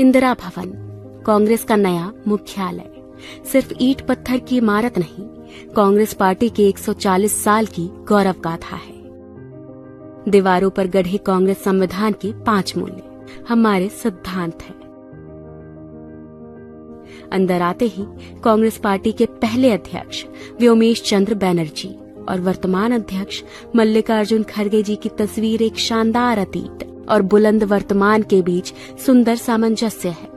इंदिरा भवन, कांग्रेस का नया मुख्यालय, सिर्फ ईंट पत्थर की इमारत नहीं, कांग्रेस पार्टी के 140 साल की गौरव गाथा है। दीवारों पर गढ़े कांग्रेस संविधान के 5 मूल्य हमारे सिद्धांत हैं। अंदर आते ही कांग्रेस पार्टी के पहले अध्यक्ष व्योमेश चंद्र बैनर्जी और वर्तमान अध्यक्ष मल्लिकार्जुन खड़गे जी की तस्वीर एक शानदार अतीत और बुलंद वर्तमान के बीच सुंदर सामंजस्य है।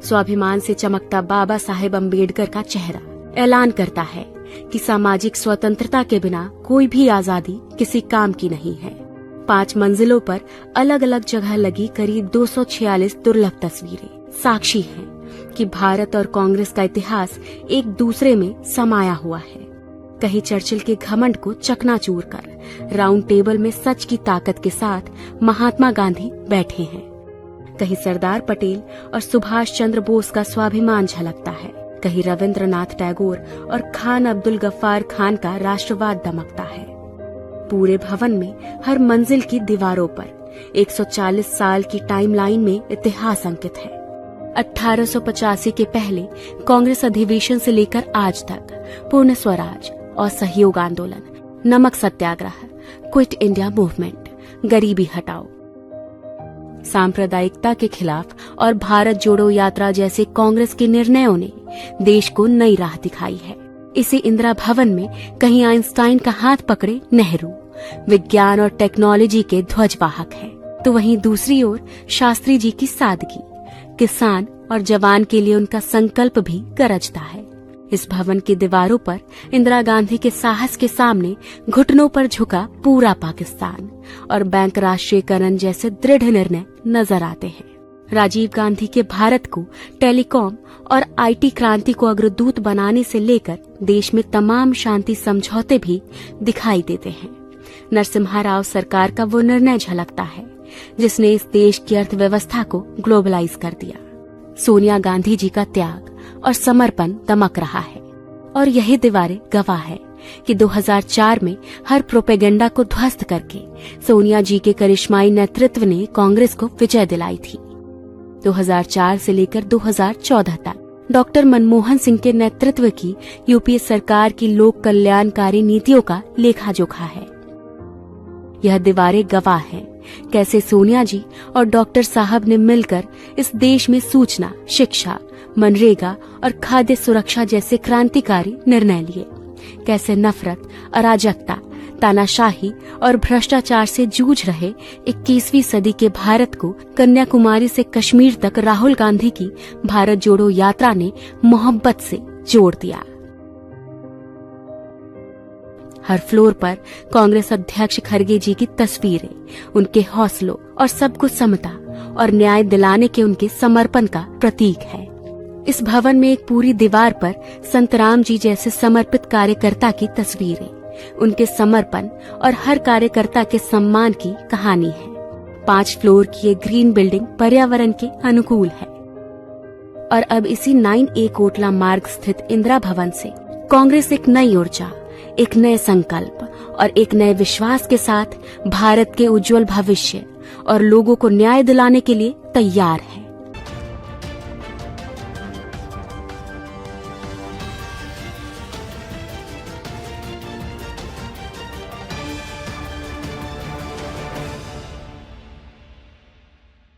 स्वाभिमान से चमकता बाबा साहेब अम्बेडकर का चेहरा ऐलान करता है कि सामाजिक स्वतंत्रता के बिना कोई भी आजादी किसी काम की नहीं है। 5 मंजिलों पर अलग अलग जगह लगी करीब 246 दुर्लभ तस्वीरें साक्षी हैं कि भारत और कांग्रेस का इतिहास एक दूसरे में समाया हुआ है। कहीं चर्चिल के घमंड को चकनाचूर कर राउंड टेबल में सच की ताकत के साथ महात्मा गांधी बैठे हैं, कहीं सरदार पटेल और सुभाष चंद्र बोस का स्वाभिमान झलकता है, कहीं रविंद्रनाथ टैगोर और खान अब्दुल गफ्फार खान का राष्ट्रवाद दमकता है। पूरे भवन में हर मंजिल की दीवारों पर 140 साल की टाइमलाइन में इतिहास अंकित है। 1885 के पहले कांग्रेस अधिवेशन से लेकर आज तक पूर्ण स्वराज और सहयोग आंदोलन, नमक सत्याग्रह, क्विट इंडिया मूवमेंट, गरीबी हटाओ, सांप्रदायिकता के खिलाफ और भारत जोड़ो यात्रा जैसे कांग्रेस के निर्णयों ने देश को नई राह दिखाई है। इसी इंदिरा भवन में कहीं आइंस्टाइन का हाथ पकड़े नेहरू विज्ञान और टेक्नोलॉजी के ध्वजवाहक हैं, तो वहीं दूसरी ओर शास्त्री जी की सादगी, किसान और जवान के लिए उनका संकल्प भी गरजता है। इस भवन की दीवारों पर इंदिरा गांधी के साहस के सामने घुटनों पर झुका पूरा पाकिस्तान और बैंक राष्ट्रीयकरण जैसे दृढ़ निर्णय नजर आते हैं। राजीव गांधी के भारत को टेलीकॉम और आईटी क्रांति को अग्रदूत बनाने से लेकर देश में तमाम शांति समझौते भी दिखाई देते हैं। नरसिम्हा राव सरकार का वो निर्णय झलकता है जिसने इस देश की अर्थव्यवस्था को ग्लोबलाइज कर दिया। सोनिया गांधी जी का त्याग और समर्पण दमक रहा है और यही दीवारें गवाह है कि 2004 में हर प्रोपेगेंडा को ध्वस्त करके सोनिया जी के करिश्माई नेतृत्व ने कांग्रेस को विजय दिलाई थी। 2004 से लेकर 2014 तक डॉक्टर मनमोहन सिंह के नेतृत्व की यूपीए सरकार की लोक कल्याणकारी नीतियों का लेखा जोखा है। यह दीवारें गवाह हैं कैसे सोनिया जी और डॉक्टर साहब ने मिलकर इस देश में सूचना, शिक्षा, मनरेगा और खाद्य सुरक्षा जैसे क्रांतिकारी निर्णय लिए, कैसे नफरत, अराजकता, तानाशाही और भ्रष्टाचार से जूझ रहे 21वीं सदी के भारत को कन्याकुमारी से कश्मीर तक राहुल गांधी की भारत जोड़ो यात्रा ने मोहब्बत से जोड़ दिया। हर फ्लोर पर कांग्रेस अध्यक्ष खड़गे जी की तस्वीरें उनके हौसलों और सबको समता और न्याय दिलाने के उनके समर्पण का प्रतीक है। इस भवन में एक पूरी दीवार पर संत राम जी जैसे समर्पित कार्यकर्ता की तस्वीरें, उनके समर्पण और हर कार्यकर्ता के सम्मान की कहानी है। 5 फ्लोर की ये ग्रीन बिल्डिंग पर्यावरण के अनुकूल है और अब इसी 9A कोटला मार्ग स्थित इंदिरा भवन से कांग्रेस एक नई ऊर्जा, एक नए संकल्प और एक नए विश्वास के साथ भारत के उज्जवल भविष्य और लोगों को न्याय दिलाने के लिए तैयार है।